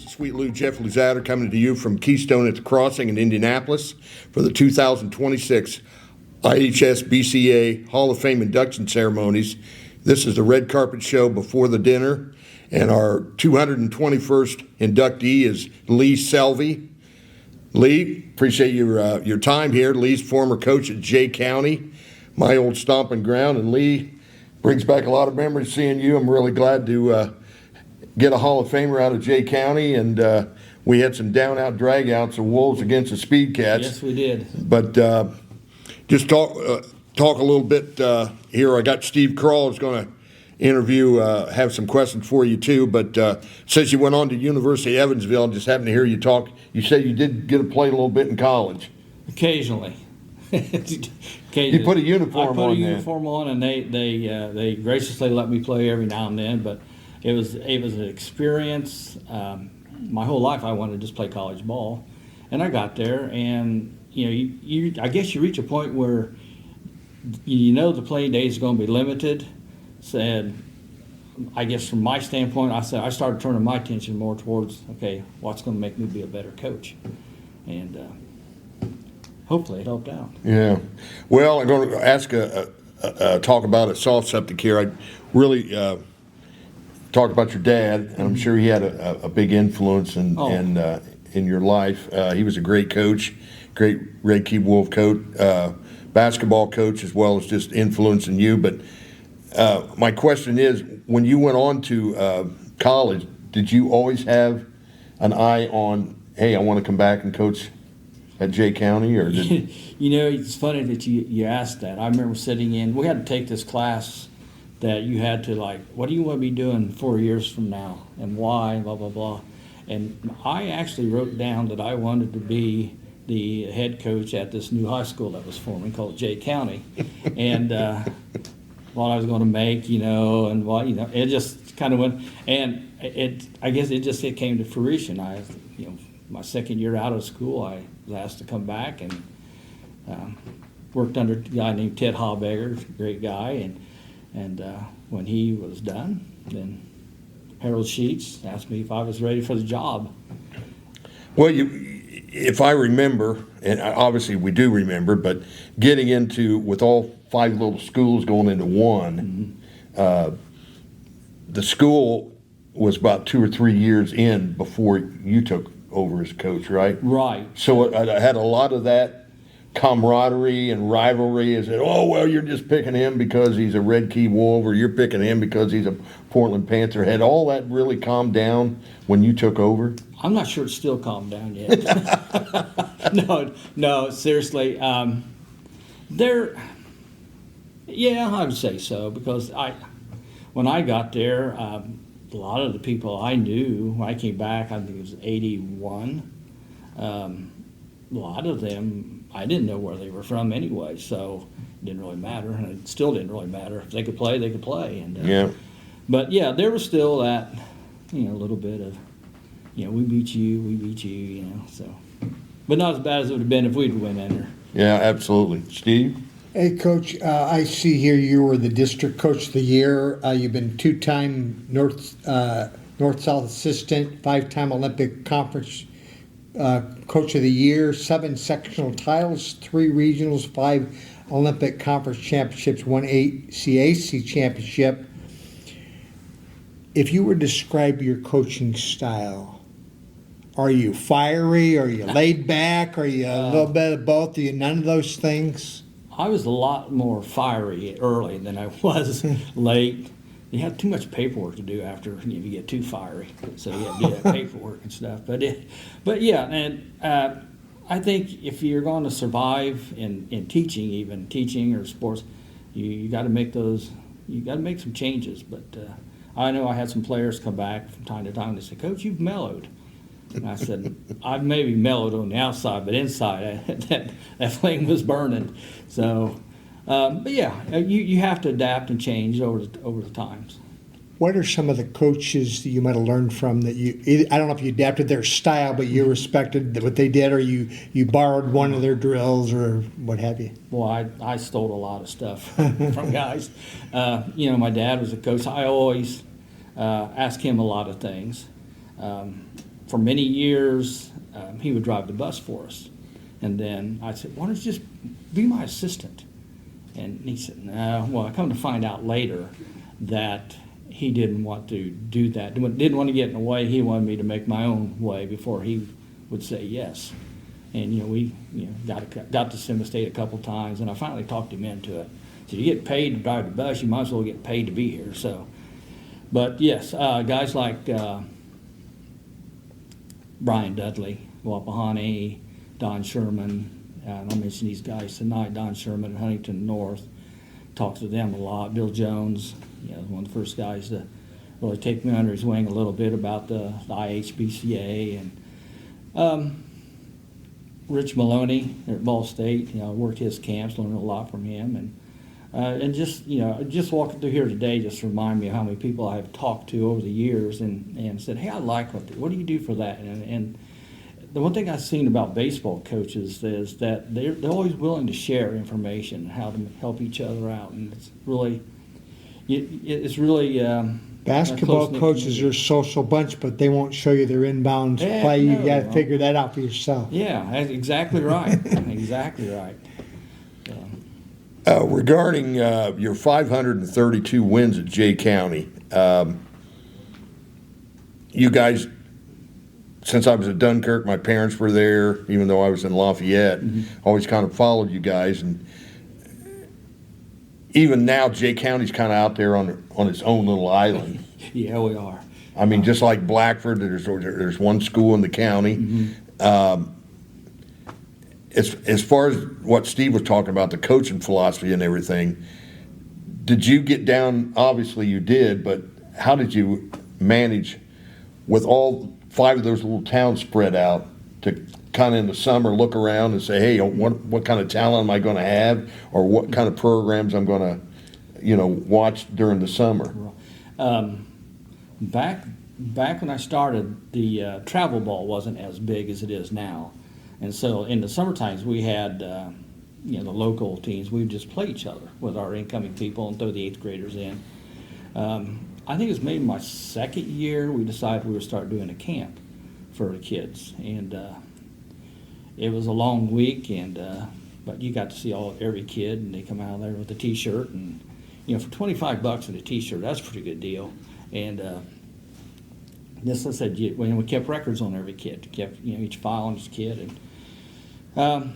Sweet Lou Jeff Luzader coming to you from Keystone at the Crossing in Indianapolis for the 2026 IHSBCA Hall of Fame induction ceremonies. This is the red carpet show before the dinner, and our 221st inductee is Lea Selvey. Lee, appreciate your time here. Lee's former coach at Jay County, my old stomping ground, and Lee brings back a lot of memories seeing you. I'm really glad to get a Hall of Famer out of Jay County, and we had some down-out drag-outs of Wolves against the Speed Cats. Yes, we did. But just talk a little bit here. I got Steve Kroll is going to interview, have some questions for you too. But since you went on to University of Evansville, I just happened to hear you talk. You said you did get to play a little bit in college. Occasionally. You put a uniform on. I put a uniform on, and they graciously let me play every now and then. But it was an experience. My whole life I wanted to just play college ball, and I got there, and I guess you reach a point where the playing days are going to be limited. Said, I guess from my standpoint, I started turning my attention more towards, okay, what's going to make me be a better coach, and hopefully it helped out. Yeah. Well, I'm going to ask talk about a soft subject here. I really talk about your dad, and I'm sure he had a big influence in your life. He was a great coach, great Red Key Wolf coach, basketball coach, as well as just influencing you. But my question is, when you went on to college, did you always have an eye on, hey, I want to come back and coach at Jay County? Or did it's funny that you asked that. I remember sitting in, we had to take this class that you had to, like, what do you want to be doing 4 years from now, and why, blah, blah, blah. And I actually wrote down that I wanted to be the head coach at this new high school that was forming called Jay County. And what I was going to make, and what, it just kind of went, and I guess it came to fruition. My second year out of school, I was asked to come back and worked under a guy named Ted Hobegger, great guy, and when he was done, then Harold Sheets asked me if I was ready for the job. Well, if I remember, and obviously we do remember, but getting into, with all 5 little schools going into one, the school was about 2 or 3 years in before you took over as coach, right? Right. So I had a lot of that camaraderie and rivalry. Is it, oh, well, you're just picking him because he's a Red Key Wolf, or you're picking him because he's a Portland Panther? Had all that really calmed down when you took over? I'm not sure it's still calmed down yet. No, seriously. I would say so, because when I got there, a lot of the people I knew when I came back, I think it was 81, a lot of them, I didn't know where they were from anyway, so it didn't really matter, and it still didn't really matter. If they could play, they could play. And But yeah, there was still that, a little bit of, we beat you, so. But not as bad as it would have been if we'd went in there. Yeah, absolutely. Steve? Hey, Coach, I see here you were the District Coach of the Year. You've been 2-time North-South Assistant, 5-time Olympic Conference Coach of the Year, 7 sectional titles, 3 regionals, 5 Olympic Conference Championships, 1 ACAC Championship. If you were to describe your coaching style, are you fiery? Are you laid back? Are you a little bit of both? Are you none of those things? I was a lot more fiery early than I was late. You have too much paperwork to do after you get too fiery, so you have to do that paperwork and stuff. But yeah, and I think if you're going to survive in teaching, even teaching or sports, you got to make those. You got to make some changes. But I know I had some players come back from time to time and they said, "Coach, you've mellowed." And I said, I've maybe mellowed on the outside, but inside that flame was burning. So, but yeah, you have to adapt and change over the times. What are some of the coaches that you might have learned from that I don't know if you adapted their style, but you respected what they did, or you borrowed one of their drills or what have you? Well, I stole a lot of stuff from guys. My dad was a coach. I always asked him a lot of things. for many years, he would drive the bus for us. And then I said, why don't you just be my assistant? And he said, no. Well, I come to find out later that he didn't want to do that. Didn't want to get in the way. He wanted me to make my own way before he would say yes. And, we got to Simba State a couple times, and I finally talked him into it. So you get paid to drive the bus, you might as well get paid to be here. So, but yes, guys like Brian Dudley, Wapahani, Don Sherman. I'll mention these guys tonight. Don Sherman, Huntington North. Talked to them a lot. Bill Jones, one of the first guys to really take me under his wing a little bit about the IHSBCA. And Rich Maloney at Ball State, worked his camps, learned a lot from him. And just, just walking through here today just remind me of how many people I've talked to over the years and said, hey, I like what do you do for that? And the one thing I've seen about baseball coaches is that they're always willing to share information, how to help each other out, and it's really Basketball coaches are a social bunch, but they won't show you their inbound play. You got to figure that out for yourself. Yeah, that's exactly right. Exactly right. Regarding your 532 wins at Jay County, you guys, since I was at Dunkirk, my parents were there, even though I was in Lafayette, always kind of followed you guys. And even now, Jay County's kind of out there on its own little island. Yeah, we are. I mean, just like Blackford, there's one school in the county. As far as what Steve was talking about, the coaching philosophy and everything, did you get down? Obviously you did, but how did you manage with all 5 of those little towns spread out to kind of in the summer look around and say, hey, what kind of talent am I going to have, or what kind of programs I'm going to, watch during the summer? Back when I started, the travel ball wasn't as big as it is now. And so in the summer times, we had, the local teams. We would just play each other with our incoming people and throw the 8th graders in. I think it was maybe my second year we decided we would start doing a camp for the kids. And it was a long week, but you got to see every kid, and they come out of there with a T-shirt. And, for $25 in a T-shirt, that's a pretty good deal. And just as I said, we kept records on every kid. We kept, each file on each kid. And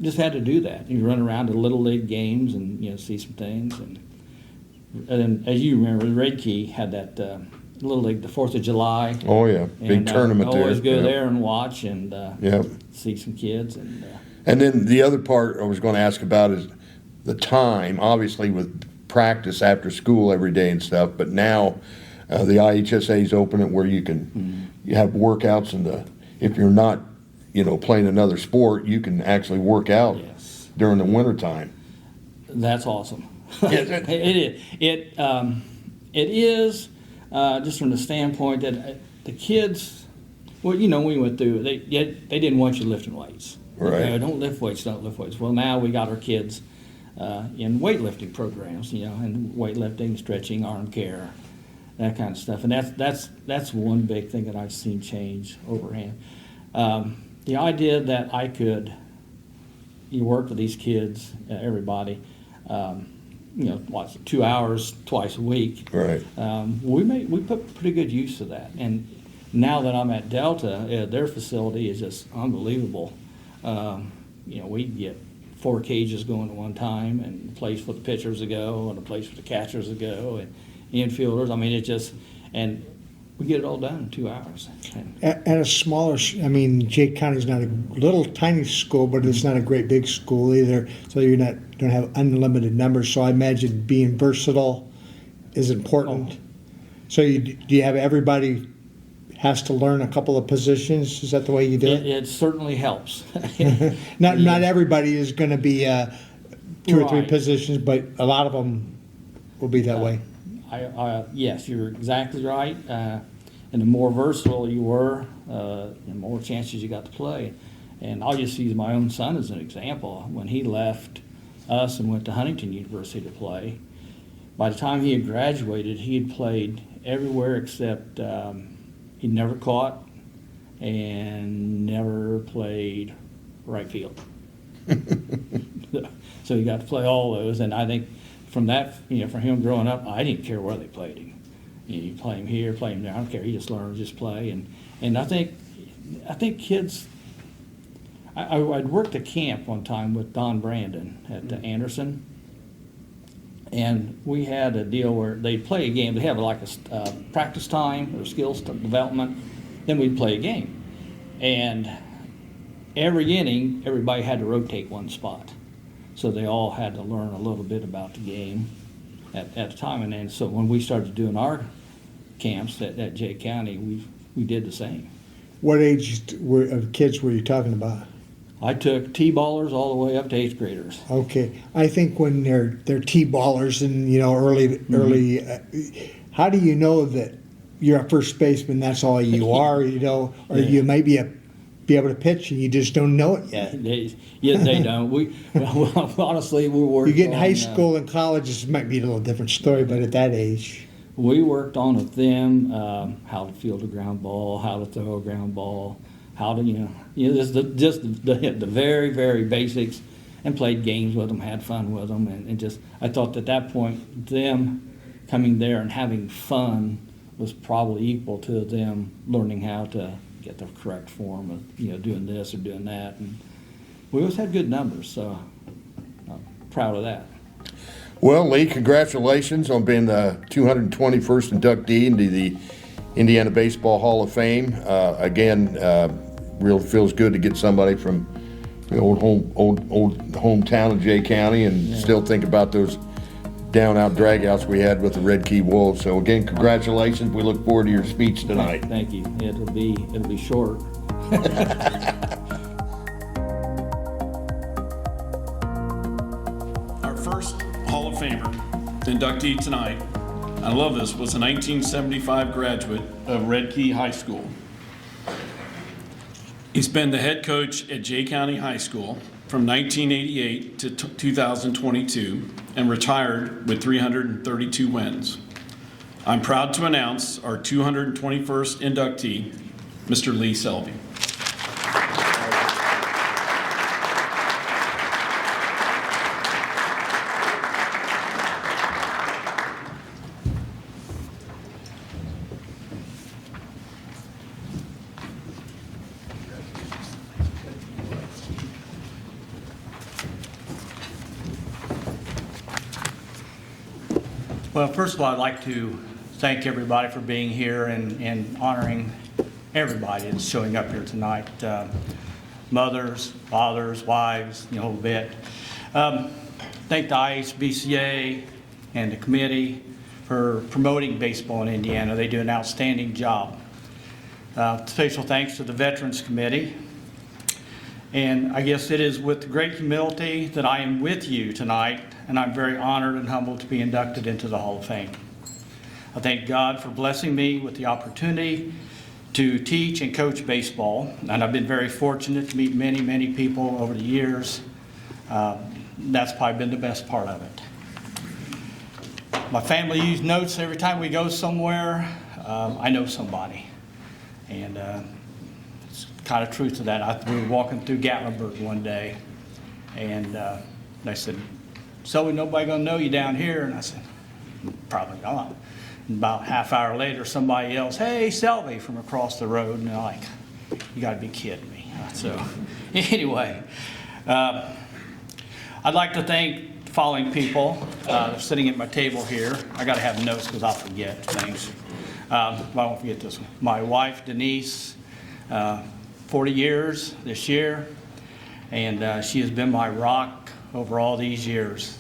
just had to do that. You run around to Little League games and, see some things. And then, as you remember, Red Key had that Little League, the 4th of July. Oh, yeah. Big tournament there. Always go there and watch and see some kids. And then the other part I was going to ask about is the time, obviously with practice after school every day and stuff, but now the IHSA's open it where you can you have workouts, and if you're not playing another sport, you can actually work out during the winter time. That's awesome. It is just from the standpoint that the kids, we went through, they didn't want you lifting weights. Right. Don't lift weights. Well, now we got our kids in weightlifting programs, and weightlifting, stretching, arm care, that kind of stuff. And that's one big thing that I've seen change overhand. The idea that I could work with these kids, everybody, 2 hours twice a week. Right. We put pretty good use of that. And now that I'm at Delta, their facility is just unbelievable. We get 4 cages going at one time, and a place for the pitchers to go, and a place for the catchers to go, and infielders. I mean, and we get it all done in 2 hours. And a smaller, Jay County's not a little tiny school, but it's not a great big school either. So you don't have unlimited numbers. So I imagine being versatile is important. So do you have everybody has to learn a couple of positions? Is that the way you do it? It certainly helps. Not everybody is going to be 2 or 3 positions, but a lot of them will be that way. Yes, you're exactly right. And the more versatile you were, the more chances you got to play. And I'll just use my own son as an example. When he left us and went to Huntington University to play, by the time he had graduated, he had played everywhere except he'd never caught and never played right field. So he got to play all those, and I think from that, for him growing up, I didn't care where they played him. You play him here, play him there, I don't care. He just learned to just play, and I think kids. I'd worked a camp one time with Don Brandon at Anderson, and we had a deal where they'd play a game. They have like a practice time or skills development, then we'd play a game, and every inning, everybody had to rotate one spot. So they all had to learn a little bit about the game at the time. And then, so when we started doing our camps at Jay County, we did the same. What age of kids were you talking about? I took T-ballers all the way up to 8th graders. Okay. I think when they're T-ballers and, early, how do you know that you're a first baseman, that's all you are, or you may be able to pitch and you just don't know it yet? They don't. Honestly, we worked. You get in high school and college, this might be a little different story, but at that age. We worked on with them how to field a ground ball, how to throw a ground ball, how to, just the very, very basics, and played games with them, had fun with them, and just, I thought at that point, them coming there and having fun was probably equal to them learning how to get the correct form of, doing this or doing that. And we always had good numbers, so I'm proud of that. Well, Lee, congratulations on being the 221st inductee into the Indiana Baseball Hall of Fame. Again, really feels good to get somebody from the old hometown of Jay County and still think about those down-out dragouts we had with the Red Key Wolves. So again, congratulations. We look forward to your speech tonight. Thank you. It'll be short. Our first Hall of Famer inductee tonight, I love this, was a 1975 graduate of Red Key High School. He's been the head coach at Jay County High School from 1988 to 2022 and retired with 332 wins. I'm proud to announce our 221st inductee, Mr. Lea Selvey. Well, first of all, I'd like to thank everybody for being here and honoring everybody that's showing up here tonight. Mothers, fathers, wives, the whole bit. Thank the IHSBCA and the committee for promoting baseball in Indiana. They do an outstanding job. Special thanks to the Veterans Committee. And I guess it is with great humility that I am with you tonight, and I'm very honored and humbled to be inducted into the Hall of Fame. I thank God for blessing me with the opportunity to teach and coach baseball, and I've been very fortunate to meet many, many people over the years. That's probably been the best part of it. My family use notes every time we go somewhere. I know somebody, and it's kind of truth to that. We were walking through Gatlinburg one day, and they said, "So nobody gonna know you down here?" And I said, "Probably not." And about half hour later, somebody yells, "Hey, Selvey," from across the road, and they're like, "You gotta be kidding me." So anyway, I'd like to thank the following people. They're sitting at my table here. I gotta have notes because I'll forget things. But I won't forget this one. My wife, Denise, 40 years this year, and she has been my rock over all these years.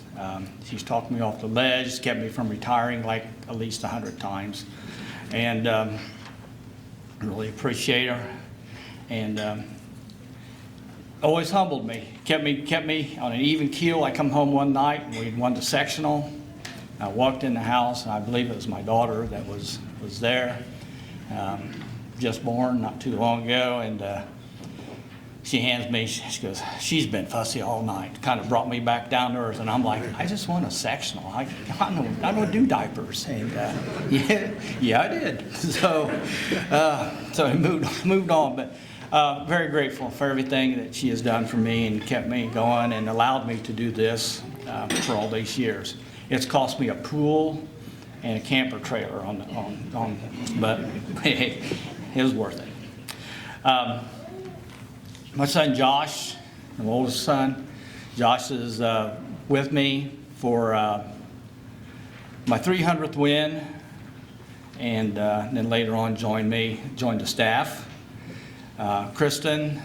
She's talked me off the ledge, kept me from retiring like at least 100 times, and really appreciate her. And always humbled me, kept me on an even keel. I come home one night and we'd won the sectional. I walked in the house, and I believe it was my daughter that was there, just born not too long ago, and she hands me, she goes, she's been fussy all night. Kind of brought me back down to earth, and I'm like, I just want a sectional. I don't do diapers. And yeah, I did. So I moved on, but very grateful for everything that she has done for me and kept me going and allowed me to do this for all these years. It's cost me a pool and a camper trailer but hey, it was worth it. My son Josh, my oldest son, Josh is with me for my 300th win, and then later on joined the staff. Kristen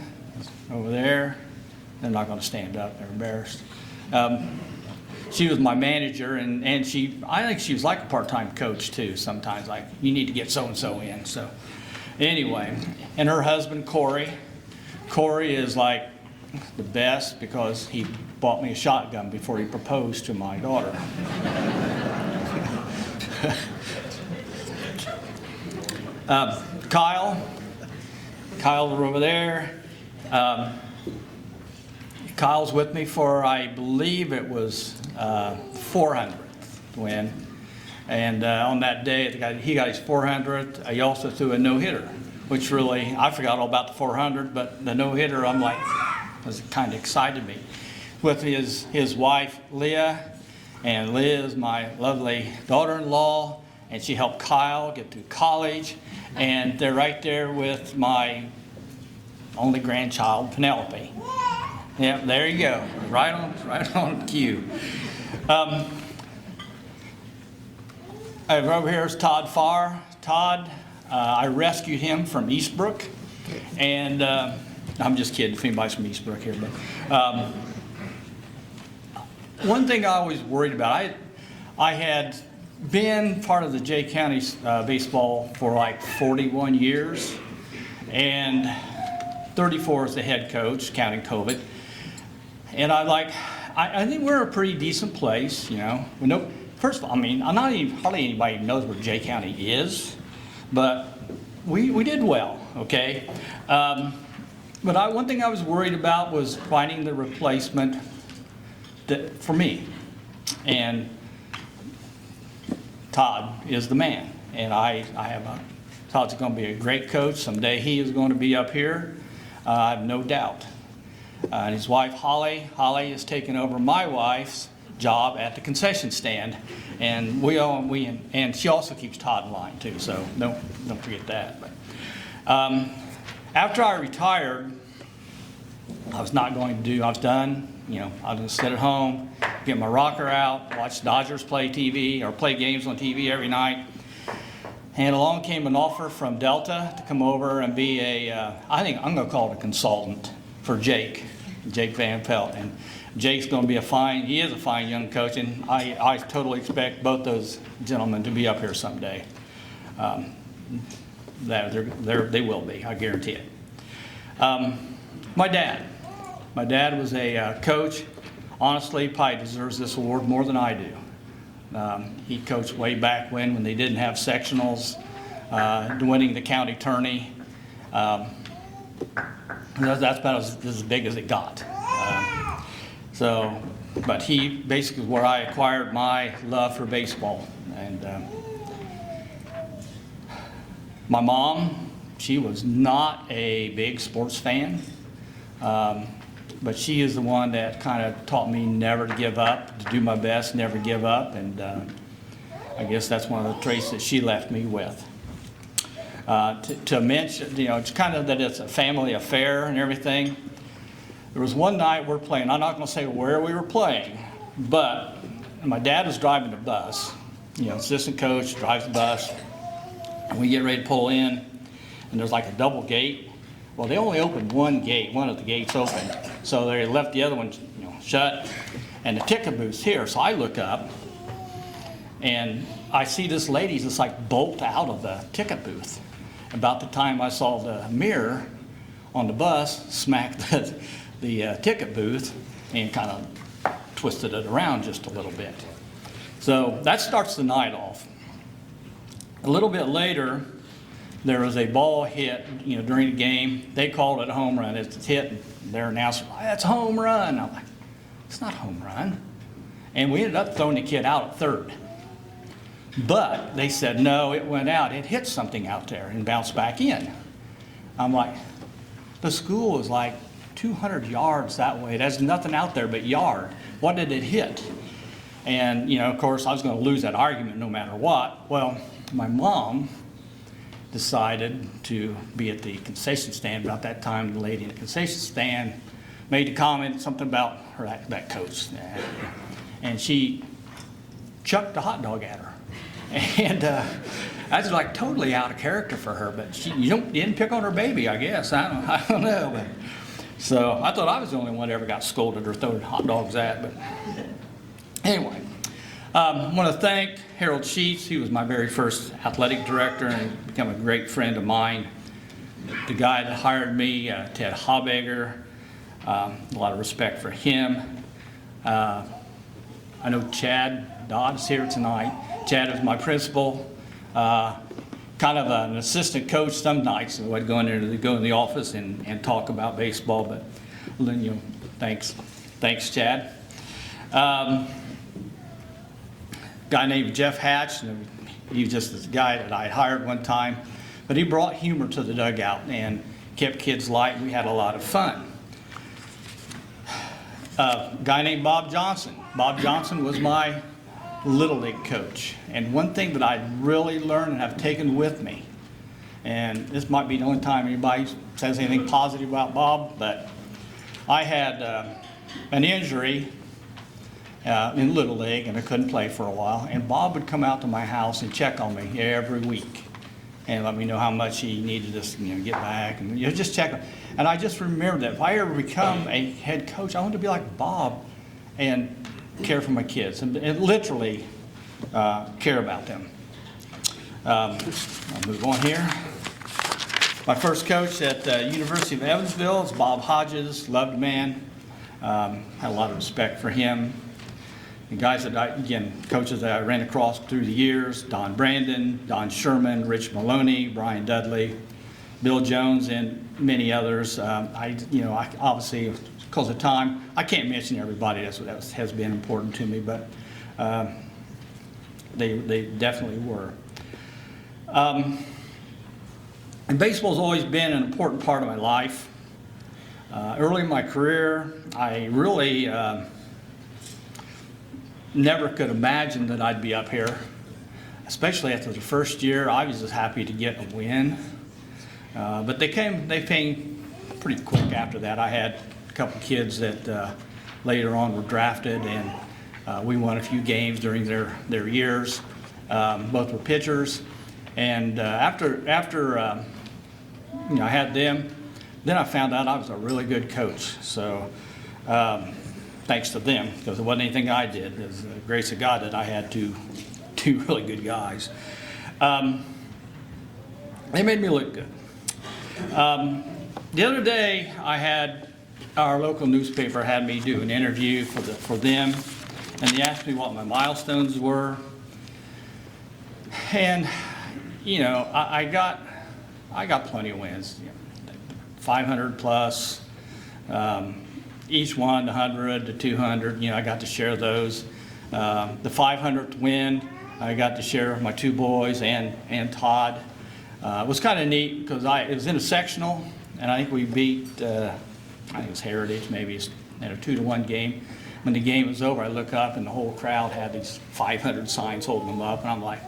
over there, they're not going to stand up, they're embarrassed. She was my manager, and I think she was like a part-time coach too sometimes, like, you need to get so-and-so in. So anyway, and her husband Corey is like the best because he bought me a shotgun before he proposed to my daughter. Kyle over there. Kyle's with me for, I believe it was 400th win. And on that day, he got his 400th. He also threw a no-hitter, which really, I forgot all about the 400, but the no-hitter, I'm like, was kind of excited me. With his wife, Leah, and Leah is my lovely daughter-in-law, and she helped Kyle get through college, and they're right there with my only grandchild, Penelope. Yeah, there you go, right on cue. Over here is Todd Farr. Todd, I rescued him from Eastbrook, and I'm just kidding if anybody's from Eastbrook here, but one thing I always worried about, I had been part of the Jay County baseball for like 41 years, and 34 as the head coach, counting COVID. And I think we're a pretty decent place, you know. First of all, I mean, hardly anybody knows where Jay County is, but we did well, okay? But one thing I was worried about was finding the replacement for me. And Todd is the man. And Todd's going to be a great coach. Someday he is going to be up here. I have no doubt. And his wife, Holly has taken over my wife's job at the concession stand, and and she also keeps Todd in line too. So don't forget that. But after I retired, I was done. You know, I was going to sit at home, get my rocker out, watch Dodgers play TV or play games on TV every night. And along came an offer from Delta to come over and be I think I'm going to call it a consultant for Jake Van Pelt. And Jake's going to be he is a fine young coach, and I totally expect both those gentlemen to be up here someday. They will be, I guarantee it. My dad was a coach. Honestly, probably deserves this award more than I do. He coached way back when they didn't have sectionals, winning the county tourney. That's about as big as it got. But he basically is where I acquired my love for baseball. And my mom, she was not a big sports fan, but she is the one that kind of taught me never to give up, to do my best, never give up. And I guess that's one of the traits that she left me with. To mention, you know, it's kind of that it's a family affair and everything. There was one night we're playing, I'm not going to say where we were playing, but my dad was driving the bus. You know, assistant coach drives the bus, and we get ready to pull in, and there's like a double gate. Well, they only opened one gate, one of the gates opened, so they left the other one, you know, shut, and the ticket booth's here. So I look up, and I see this lady just like bolt out of the ticket booth. About the time I saw the mirror on the bus smack the ticket booth and kind of twisted it around just a little bit. So that starts the night off. A little bit later, there was a ball hit, during the game. They called it a home run. It's hit, and their announcer, that's a home run. I'm like, it's not a home run. And we ended up throwing the kid out at third. But they said, no, it went out. It hit something out there and bounced back in. I'm like, the school is like 200 yards that way. There's nothing out there but yard. What did it hit? And, of course, I was going to lose that argument no matter what. Well, my mom decided to be at the concession stand. About that time, the lady in the concession stand made a comment, something about her, that coach. And she chucked a hot dog at her. And I was like totally out of character for her, but you didn't pick on her baby, I guess. I don't know. But, so I thought I was the only one that ever got scolded or thrown hot dogs at. But anyway, I want to thank Harold Sheets. He was my very first athletic director and become a great friend of mine. The guy that hired me, Ted Habegger, a lot of respect for him. I know Chad Dodd is here tonight. Chad was my principal, kind of an assistant coach some nights. So I'd go in the office and talk about baseball. But thanks, Chad. Guy named Jeff Hatch. He was just this guy that I hired one time, but he brought humor to the dugout and kept kids light. We had a lot of fun. Guy named Bob Johnson. Bob Johnson was my Little League coach. And one thing that I really learned and have taken with me, and this might be the only time anybody says anything positive about Bob, but I had an injury in Little League and I couldn't play for a while. And Bob would come out to my house and check on me every week and let me know how much he needed to get back and just check. And I just remember that if I ever become a head coach, I want to be like Bob and care for my kids and literally care about them. I'll move on here. My first coach at the University of Evansville is Bob Hodges, loved man. Had a lot of respect for him. The guys coaches that I ran across through the years, Don Brandon, Don Sherman, Rich Maloney, Brian Dudley, Bill Jones, and many others. I obviously, because of time, I can't mention everybody that has been important to me, but they definitely were. And baseball's always been an important part of my life. Early in my career, I really never could imagine that I'd be up here, especially after the first year. I was just happy to get a win. But they came pretty quick after that. I had a couple kids that later on were drafted, and we won a few games during their years. Both were pitchers. And after I had them, then I found out I was a really good coach. So thanks to them, because it wasn't anything I did. It was the grace of God that I had two really good guys. They made me look good. The other day, our local newspaper had me do an interview for them, and they asked me what my milestones were. And I got plenty of wins, 500 plus. Each one 100 to 200. I got to share those. The 500th win, I got to share with my two boys and Todd. It was kind of neat because it was in a sectional, and I think we beat, I think it was Heritage, maybe it's in a 2-1 game. When the game was over, I look up and the whole crowd had these 500 signs holding them up, and I'm like,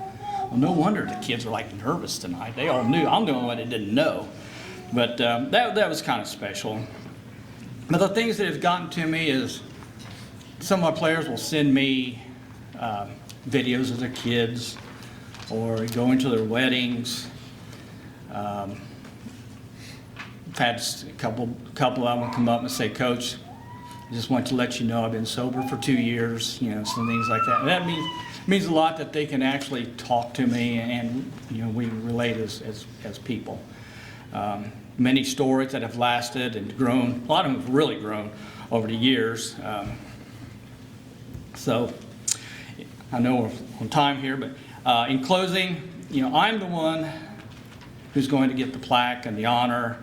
well, no wonder the kids are like nervous tonight. They all knew. I'm the only one that didn't know. But that was kind of special. But the things that have gotten to me is some of my players will send me videos of their kids or going to their weddings. I've had a couple of them come up and say, Coach, I just want to let you know I've been sober for 2 years, some things like that. And that means a lot that they can actually talk to me and we relate as people. Many stories that have lasted and grown. A lot of them have really grown over the years. So I know we're on time here, but in closing, I'm the one who's going to get the plaque and the honor,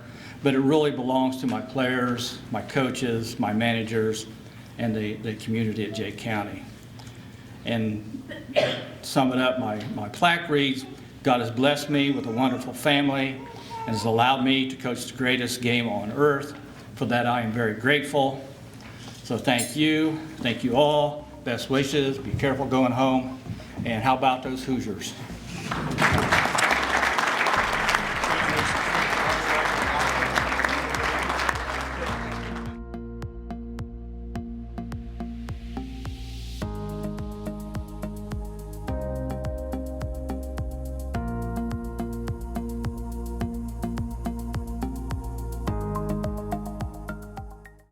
but it really belongs to my players, my coaches, my managers, and the community at Jay County. And to sum it up, my plaque reads, God has blessed me with a wonderful family and has allowed me to coach the greatest game on earth. For that, I am very grateful. So thank you all. Best wishes. Be careful going home. And how about those Hoosiers?